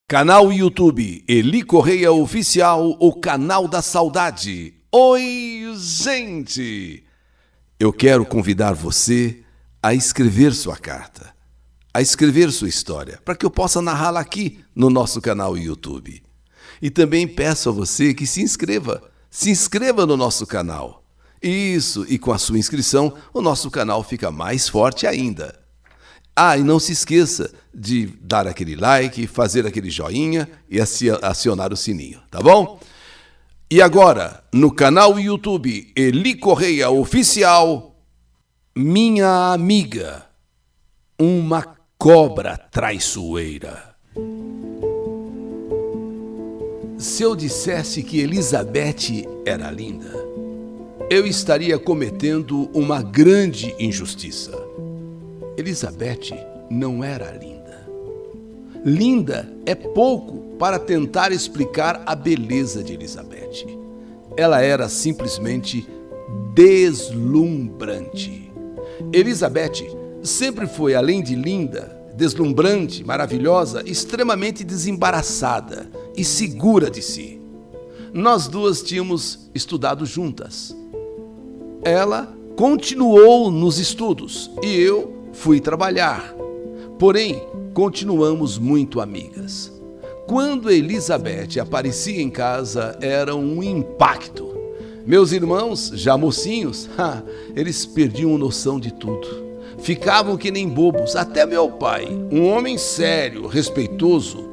Canal YouTube Eli Correia Oficial, o canal da saudade. Oi, gente! Eu quero convidar você a escrever sua carta, a escrever sua história, para que eu possa narrá-la aqui no nosso canal YouTube. E também peço a você que se inscreva no nosso canal. Isso, e com a sua inscrição, o nosso canal fica mais forte ainda. E não se esqueça de dar aquele like, fazer aquele joinha e acionar o sininho, tá bom? E agora, no canal YouTube Eli Correia Oficial, Minha Amiga, uma cobra traiçoeira. Se eu dissesse que Elizabeth era linda, eu estaria cometendo uma grande injustiça. Elizabeth não era linda. Linda é pouco para tentar explicar a beleza de Elizabeth. Ela era simplesmente deslumbrante. Elizabeth sempre foi, além de linda, deslumbrante, maravilhosa, extremamente desembaraçada e segura de si. Nós duas tínhamos estudado juntas. Ela continuou nos estudos e eu fui trabalhar, porém, continuamos muito amigas. Quando Elizabeth aparecia em casa, era um impacto. Meus irmãos, já mocinhos, eles perdiam noção de tudo. Ficavam que nem bobos. Até meu pai, um homem sério, respeitoso,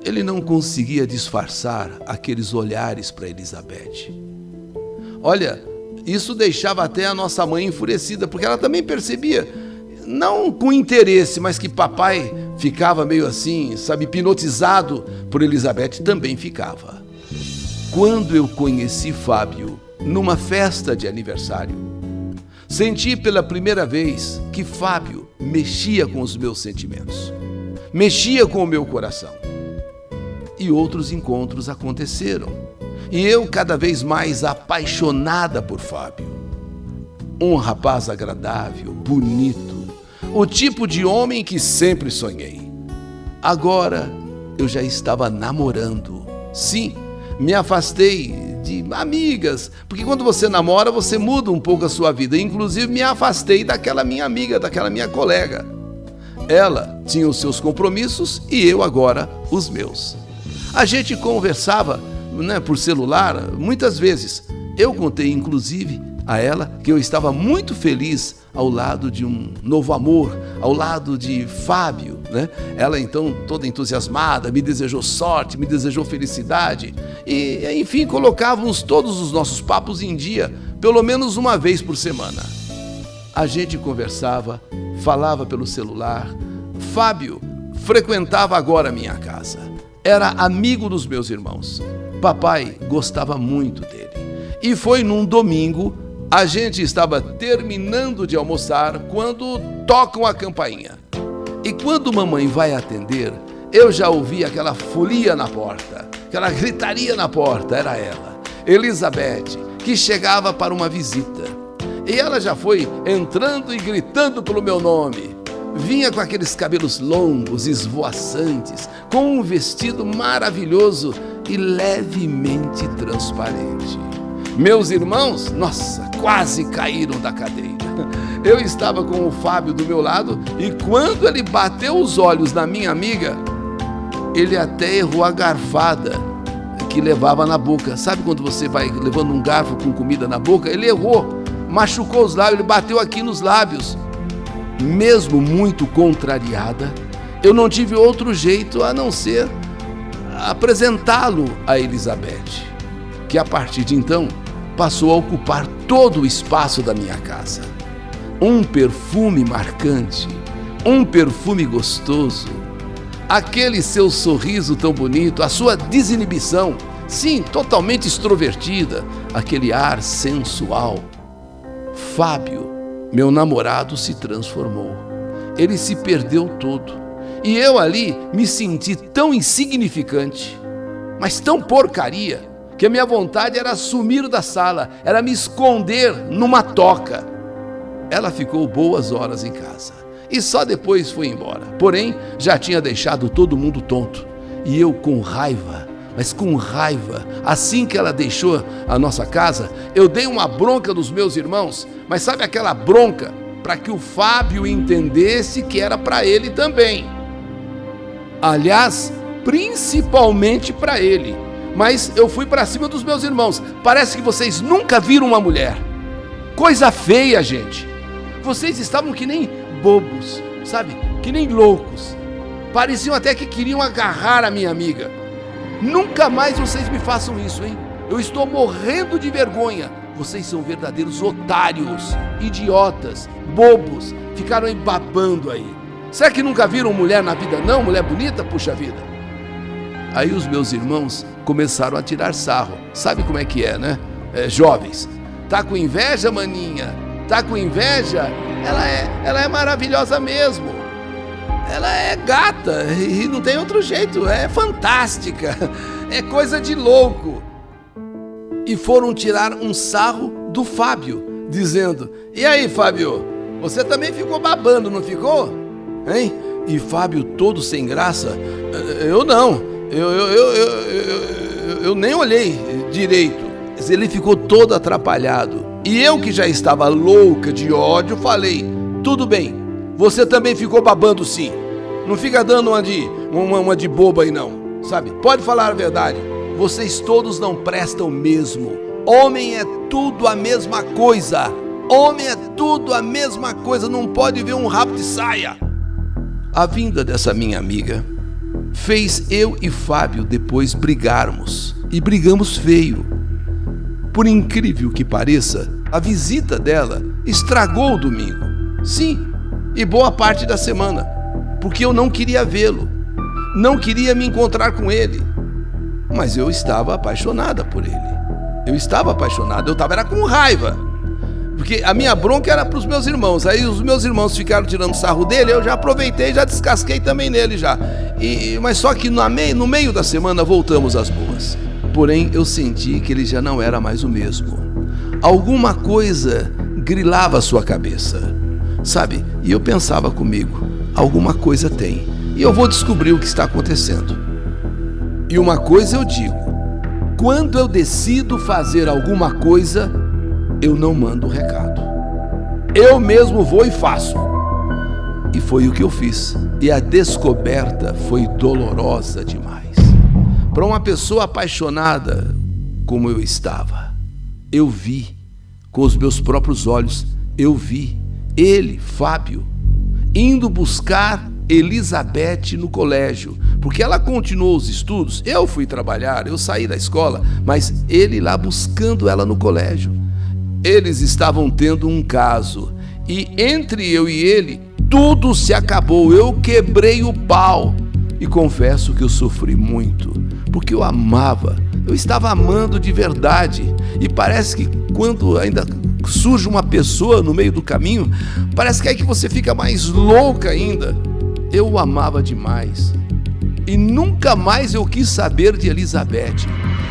ele não conseguia disfarçar aqueles olhares para Elizabeth. Olha, isso deixava até a nossa mãe enfurecida, porque ela também percebia, não com interesse, mas que papai ficava meio assim, sabe, hipnotizado por Elizabeth, também ficava. Quando eu conheci Fábio numa festa de aniversário, senti pela primeira vez que Fábio mexia com os meus sentimentos, mexia com o meu coração. E outros encontros aconteceram, e eu cada vez mais apaixonada por Fábio. Um rapaz agradável, bonito, o tipo de homem que sempre sonhei. Agora eu já estava namorando. Sim, me afastei de amigas, porque quando você namora, você muda um pouco a sua vida. Inclusive me afastei daquela minha amiga, daquela minha colega. Ela tinha os seus compromissos e eu agora os meus. A gente conversava, por celular muitas vezes. Eu contei inclusive a ela que eu estava muito feliz ao lado de um novo amor, ao lado de Fábio, Ela então, toda entusiasmada, me desejou sorte, me desejou felicidade e, enfim, colocávamos todos os nossos papos em dia, pelo menos uma vez por semana. A gente conversava, falava pelo celular. Fábio frequentava agora a minha casa. Era amigo dos meus irmãos. Papai gostava muito dele. E foi num domingo. A gente estava terminando de almoçar quando tocam a campainha. E quando mamãe vai atender, eu já ouvi aquela folia na porta, aquela gritaria na porta. Era ela, Elizabeth, que chegava para uma visita. E ela já foi entrando e gritando pelo meu nome. Vinha com aqueles cabelos longos, esvoaçantes, com um vestido maravilhoso e levemente transparente. Meus irmãos, nossa, quase caíram da cadeira. Eu estava com o Fábio do meu lado e quando ele bateu os olhos na minha amiga, ele até errou a garfada que levava na boca. Sabe quando você vai levando um garfo com comida na boca? Ele errou, machucou os lábios, ele bateu aqui nos lábios. Mesmo muito contrariada, eu não tive outro jeito a não ser apresentá-lo a Elizabeth, que a partir de então passou a ocupar todo o espaço da minha casa. Um perfume marcante, um perfume gostoso, aquele seu sorriso tão bonito, a sua desinibição, sim, totalmente extrovertida, aquele ar sensual. Fábio, meu namorado, se transformou. Ele se perdeu todo. E eu ali me senti tão insignificante, mas tão porcaria, que a minha vontade era sumir da sala, era me esconder numa toca. Ela ficou boas horas em casa e só depois foi embora. Porém, já tinha deixado todo mundo tonto. E eu com raiva, mas com raiva, assim que ela deixou a nossa casa, eu dei uma bronca nos meus irmãos, mas sabe aquela bronca para que o Fábio entendesse que era para ele também. Aliás, principalmente para ele. Mas eu fui para cima dos meus irmãos. Parece que vocês nunca viram uma mulher. Coisa feia, gente. Vocês estavam que nem bobos, sabe? Que nem loucos. Pareciam até que queriam agarrar a minha amiga. Nunca mais vocês me façam isso, hein? Eu estou morrendo de vergonha. Vocês são verdadeiros otários, idiotas, bobos. Ficaram aí babando aí. Será que nunca viram mulher na vida não? Mulher bonita? Puxa vida. Aí os meus irmãos começaram a tirar sarro. Sabe como é que é, né? Jovens. Tá com inveja, maninha? Tá com inveja? Ela é maravilhosa mesmo. Ela é gata e não tem outro jeito. É fantástica. É coisa de louco. E foram tirar um sarro do Fábio, dizendo: e aí, Fábio? Você também ficou babando, não ficou? Hein? E Fábio todo sem graça: eu não. Eu nem olhei direito. Ele ficou todo atrapalhado. E eu, que já estava louca de ódio, falei: tudo bem, você também ficou babando sim. Não fica dando uma de boba aí não, sabe? Pode falar a verdade. Vocês todos não prestam mesmo. Homem é tudo a mesma coisa. Homem é tudo a mesma coisa. Não pode ver um rabo de saia. A vinda dessa minha amiga fez eu e Fábio depois brigarmos. E brigamos feio. Por incrível que pareça, a visita dela estragou o domingo. Sim, e boa parte da semana. Porque eu não queria vê-lo. Não queria me encontrar com ele. Mas eu estava apaixonada por ele. Eu estava era com raiva. Porque a minha bronca era para os meus irmãos. Aí os meus irmãos ficaram tirando sarro dele, eu já aproveitei e já descasquei também nele já. Mas só que no meio da semana voltamos às boas. Porém, eu senti que ele já não era mais o mesmo. Alguma coisa grilava a sua cabeça, sabe? E eu pensava comigo, alguma coisa tem. E eu vou descobrir o que está acontecendo. E uma coisa eu digo: quando eu decido fazer alguma coisa, eu não mando recado. Eu mesmo vou e faço. E foi o que eu fiz. E a descoberta foi dolorosa demais. Para uma pessoa apaixonada como eu estava, eu vi, com os meus próprios olhos, eu vi ele, Fábio, indo buscar Elizabeth no colégio, porque ela continuou os estudos. Eu fui trabalhar, eu saí da escola, mas ele lá buscando ela no colégio. Eles estavam tendo um caso e entre eu e ele tudo se acabou. Eu quebrei o pau e confesso que eu sofri muito, porque eu amava, eu estava amando de verdade. E parece que quando ainda surge uma pessoa no meio do caminho, parece que é aí que você fica mais louca ainda. Eu o amava demais e nunca mais eu quis saber de Elizabeth.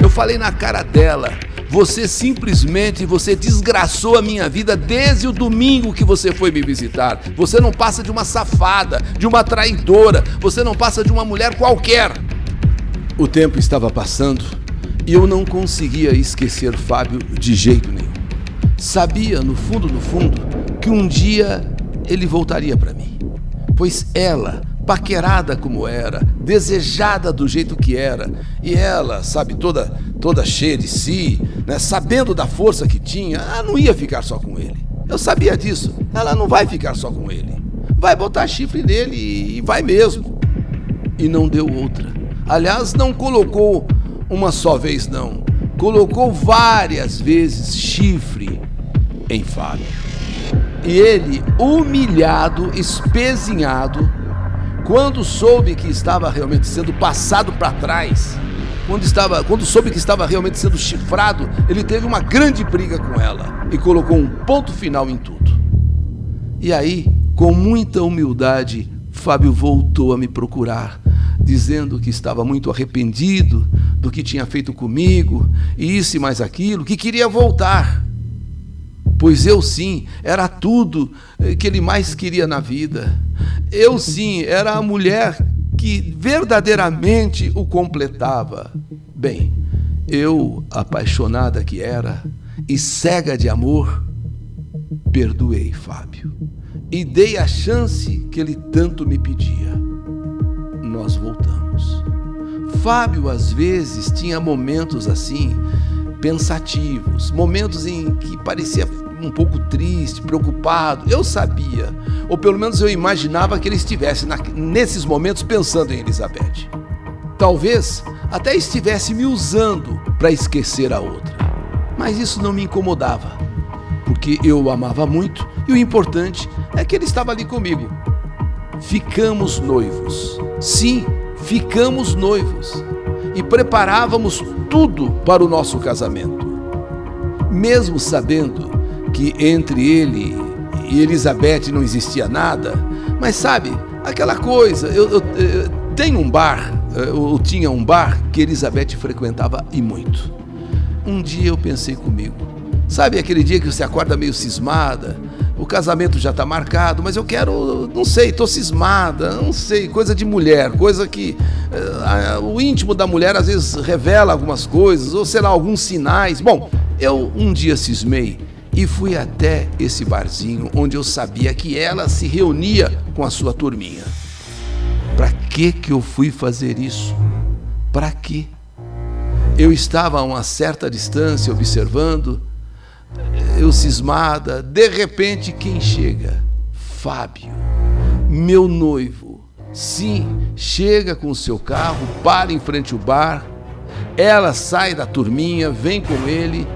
Eu falei na cara dela: você desgraçou a minha vida desde o domingo que você foi me visitar. Você não passa de uma safada, de uma traidora, você não passa de uma mulher qualquer. O tempo estava passando e eu não conseguia esquecer Fábio de jeito nenhum. Sabia, no fundo, que um dia ele voltaria para mim. Pois ela, paquerada como era, desejada do jeito que era, e ela, sabe, toda cheia de si, né, sabendo da força que tinha, ela não ia ficar só com ele. Eu sabia disso. Ela não vai ficar só com ele. Vai botar chifre nele e vai mesmo. E não deu outra. Aliás, não colocou uma só vez, não. Colocou várias vezes chifre em Fábio. E ele, humilhado, espezinhado, quando soube que estava realmente sendo passado para trás, quando soube que estava realmente sendo chifrado, ele teve uma grande briga com ela e colocou um ponto final em tudo. E aí, com muita humildade, Fábio voltou a me procurar, dizendo que estava muito arrependido do que tinha feito comigo, e isso e mais aquilo, que queria voltar. Pois eu sim, era tudo que ele mais queria na vida. Eu sim, era a mulher que verdadeiramente o completava. Bem, eu, apaixonada que era e cega de amor, perdoei Fábio e dei a chance que ele tanto me pedia. Nós voltamos. Fábio, às vezes, tinha momentos assim, pensativos, momentos em que parecia um pouco triste, preocupado. Eu sabia, ou pelo menos eu imaginava que ele estivesse nesses momentos pensando em Elizabeth. Talvez até estivesse me usando para esquecer a outra. Mas isso não me incomodava, porque eu o amava muito e o importante é que ele estava ali comigo. Ficamos noivos. Sim, ficamos noivos. E preparávamos tudo para o nosso casamento. Mesmo sabendo que entre ele e Elizabeth não existia nada, mas sabe, aquela coisa, eu tenho um bar, eu tinha um bar que Elizabeth frequentava e muito. Um dia eu pensei comigo, sabe aquele dia que você acorda meio cismada, o casamento já está marcado, mas eu quero, não sei, estou cismada, não sei, coisa de mulher, coisa que o íntimo da mulher às vezes revela algumas coisas, ou sei lá, alguns sinais. Bom, eu um dia cismei e fui até esse barzinho onde eu sabia que ela se reunia com a sua turminha. Para que eu fui fazer isso? Para quê? Eu estava a uma certa distância observando, eu cismada, de repente quem chega? Fábio, meu noivo. Sim, chega com o seu carro, para em frente ao bar, ela sai da turminha, vem com ele,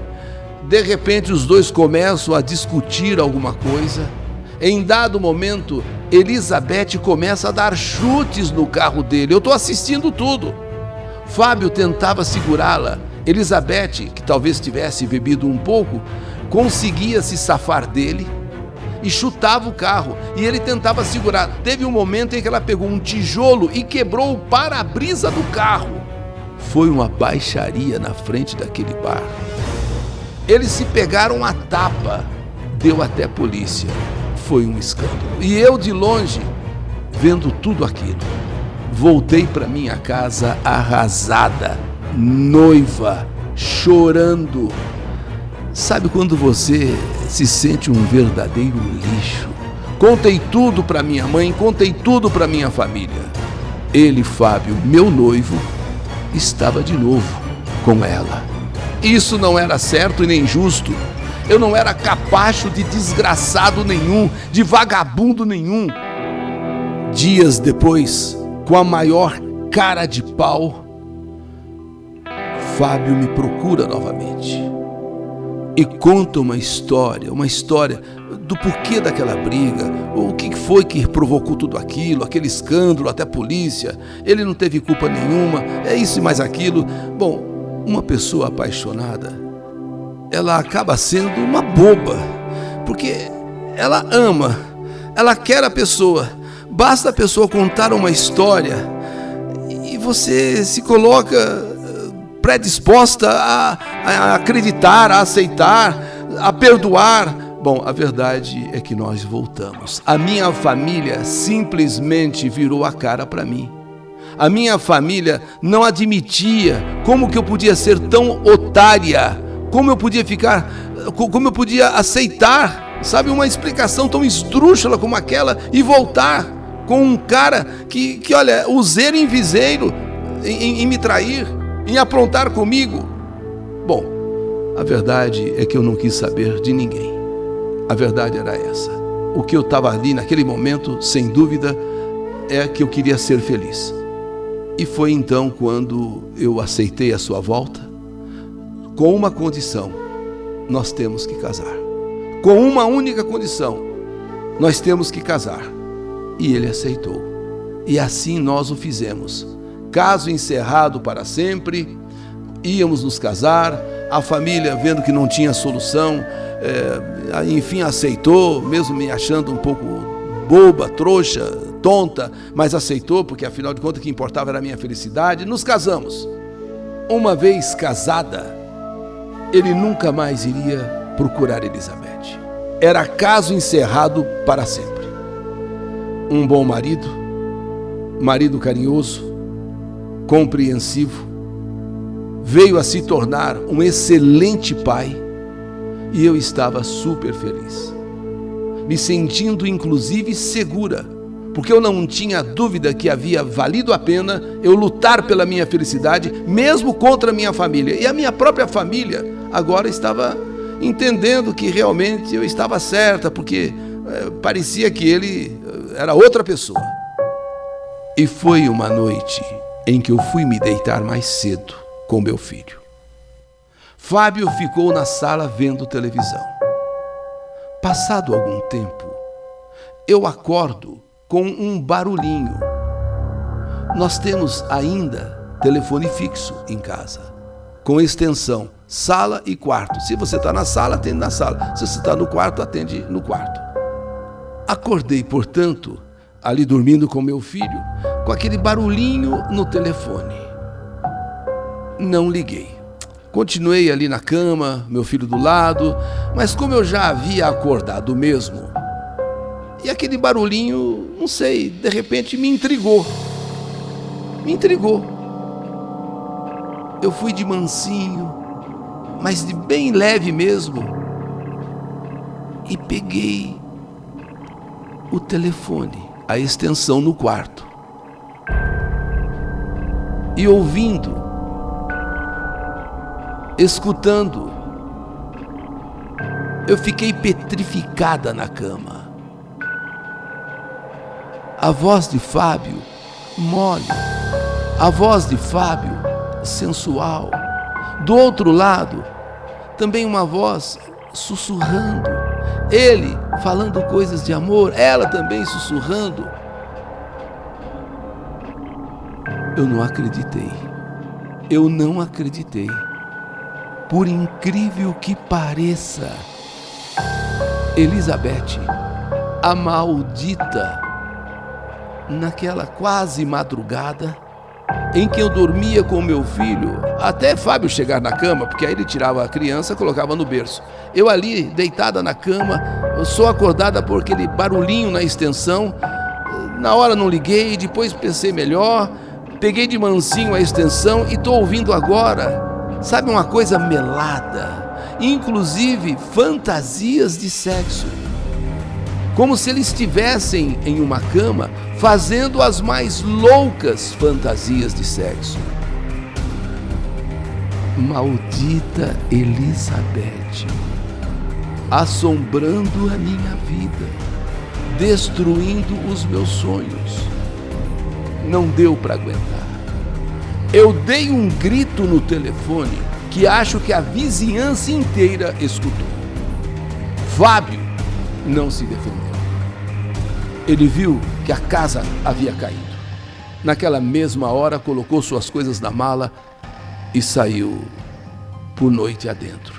de repente os dois começam a discutir alguma coisa. Em dado momento, Elizabeth começa a dar chutes no carro dele, eu estou assistindo tudo. Fábio tentava segurá-la, Elizabeth, que talvez tivesse bebido um pouco, conseguia se safar dele e chutava o carro, e ele tentava segurar. Teve um momento em que ela pegou um tijolo e quebrou o para-brisa do carro. Foi uma baixaria na frente daquele bar. Eles se pegaram a tapa, deu até polícia. Foi um escândalo. E eu de longe, vendo tudo aquilo, voltei para minha casa arrasada, noiva, chorando. Sabe quando você se sente um verdadeiro lixo? Contei tudo para minha mãe, contei tudo para minha família. Ele, Fábio, meu noivo, estava de novo com ela. Isso não era certo e nem justo. Eu não era capacho de desgraçado nenhum, de vagabundo nenhum. Dias depois, com a maior cara de pau, Fábio me procura novamente e conta uma história do porquê daquela briga, o que foi que provocou tudo aquilo, aquele escândalo, até a polícia. Ele não teve culpa nenhuma, é isso e mais aquilo. Bom, uma pessoa apaixonada, ela acaba sendo uma boba, porque ela ama, ela quer a pessoa. Basta a pessoa contar uma história e você se coloca predisposta a acreditar, a aceitar, a perdoar. Bom, a verdade é que nós voltamos. A minha família simplesmente virou a cara para mim. A minha família não admitia como que eu podia ser tão otária, como eu podia aceitar, sabe, uma explicação tão esdrúxula como aquela e voltar com um cara que olha, useiro em viseiro em me trair, em aprontar comigo. Bom, a verdade é que eu não quis saber de ninguém. A verdade era essa. O que eu estava ali naquele momento, sem dúvida, é que eu queria ser feliz. E foi então quando eu aceitei a sua volta, com uma condição: nós temos que casar. Com uma única condição: nós temos que casar. E ele aceitou. E assim nós o fizemos. Caso encerrado para sempre, íamos nos casar. A família, vendo que não tinha solução, enfim, aceitou, mesmo me achando um pouco boba, trouxa, tonta, mas aceitou, porque afinal de contas o que importava era a minha felicidade. Nos casamos. Uma vez casada, ele nunca mais iria procurar Elizabeth. Era caso encerrado para sempre. Um bom marido, marido carinhoso, compreensivo, veio a se tornar um excelente pai e eu estava super feliz, me sentindo inclusive segura, porque eu não tinha dúvida que havia valido a pena eu lutar pela minha felicidade, mesmo contra a minha família. E a minha própria família agora estava entendendo que realmente eu estava certa, porque parecia que ele era outra pessoa. E foi uma noite em que eu fui me deitar mais cedo com meu filho. Fábio ficou na sala vendo televisão. Passado algum tempo, eu acordo com um barulhinho. Nós temos ainda telefone fixo em casa, com extensão sala e quarto. Se você está na sala, atende na sala. Se você está no quarto, atende no quarto. Acordei, portanto, ali dormindo com meu filho, com aquele barulhinho no telefone. Não liguei. Continuei ali na cama, meu filho do lado, mas como eu já havia acordado mesmo, e aquele barulhinho, não sei, de repente me intrigou. Me intrigou. Eu fui de mansinho, mas de bem leve mesmo, e peguei o telefone, a extensão no quarto. E ouvindo, escutando, eu fiquei petrificada na cama. A voz de Fábio, mole. A voz de Fábio, sensual. Do outro lado, também uma voz sussurrando. Ele falando coisas de amor, ela também sussurrando. Eu não acreditei. Eu não acreditei. Por incrível que pareça, Elizabeth, a maldita, naquela quase madrugada em que eu dormia com meu filho, até Fábio chegar na cama, porque aí ele tirava a criança e colocava no berço. Eu ali, deitada na cama, eu sou acordada por aquele barulhinho na extensão. Na hora não liguei, depois pensei melhor, peguei de mansinho a extensão e estou ouvindo agora. Sabe, uma coisa melada, inclusive fantasias de sexo, como se eles estivessem em uma cama fazendo as mais loucas fantasias de sexo. Maldita Elizabeth, assombrando a minha vida, destruindo os meus sonhos. Não deu para aguentar. Eu dei um grito no telefone que acho que a vizinhança inteira escutou. Fábio não se defendeu. Ele viu que a casa havia caído. Naquela mesma hora, colocou suas coisas na mala e saiu por noite adentro.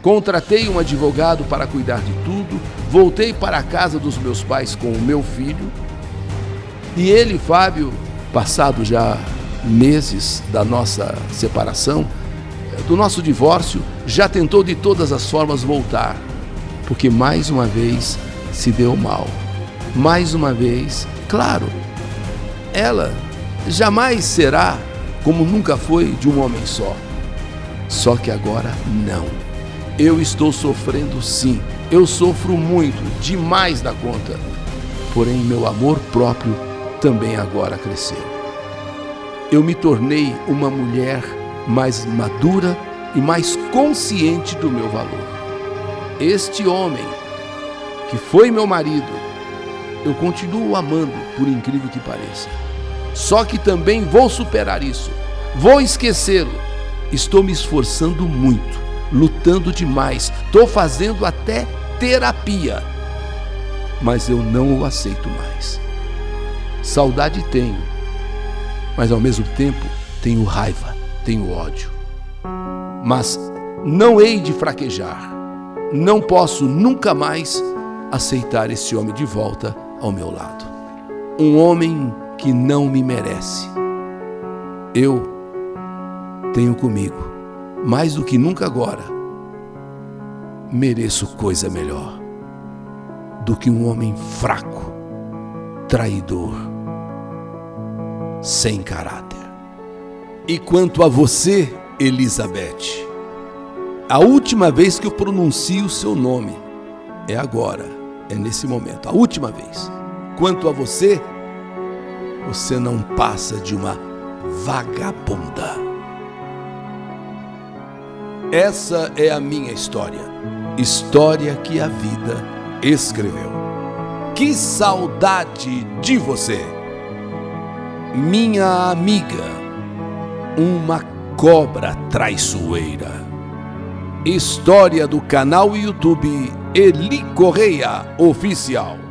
Contratei um advogado para cuidar de tudo, voltei para a casa dos meus pais com o meu filho, e ele, Fábio, passado já meses da nossa separação, do nosso divórcio, já tentou de todas as formas voltar, porque mais uma vez se deu mal. Mais uma vez, claro, ela jamais será como nunca foi de um homem só. Só que agora não. Eu estou sofrendo sim, eu sofro muito, demais da conta. Porém, meu amor próprio também agora cresceu. Eu me tornei uma mulher mais madura e mais consciente do meu valor. Este homem, que foi meu marido, eu continuo amando, por incrível que pareça. Só que também vou superar isso, vou esquecê-lo. Estou me esforçando muito, lutando demais, estou fazendo até terapia, mas eu não o aceito mais. Saudade tenho, mas ao mesmo tempo tenho raiva, tenho ódio. Mas não hei de fraquejar, não posso nunca mais aceitar esse homem de volta ao meu lado. Um homem que não me merece. Eu tenho comigo, mais do que nunca agora, mereço coisa melhor do que um homem fraco, traidor sem caráter. E quanto a você, Elizabeth, a última vez que eu pronuncio o seu nome é agora, é nesse momento, a última vez. Quanto a você, você não passa de uma vagabunda. Essa é a minha história, história que a vida escreveu. Que saudade de você, minha amiga, uma cobra traiçoeira. História do canal YouTube Eli Correia Oficial.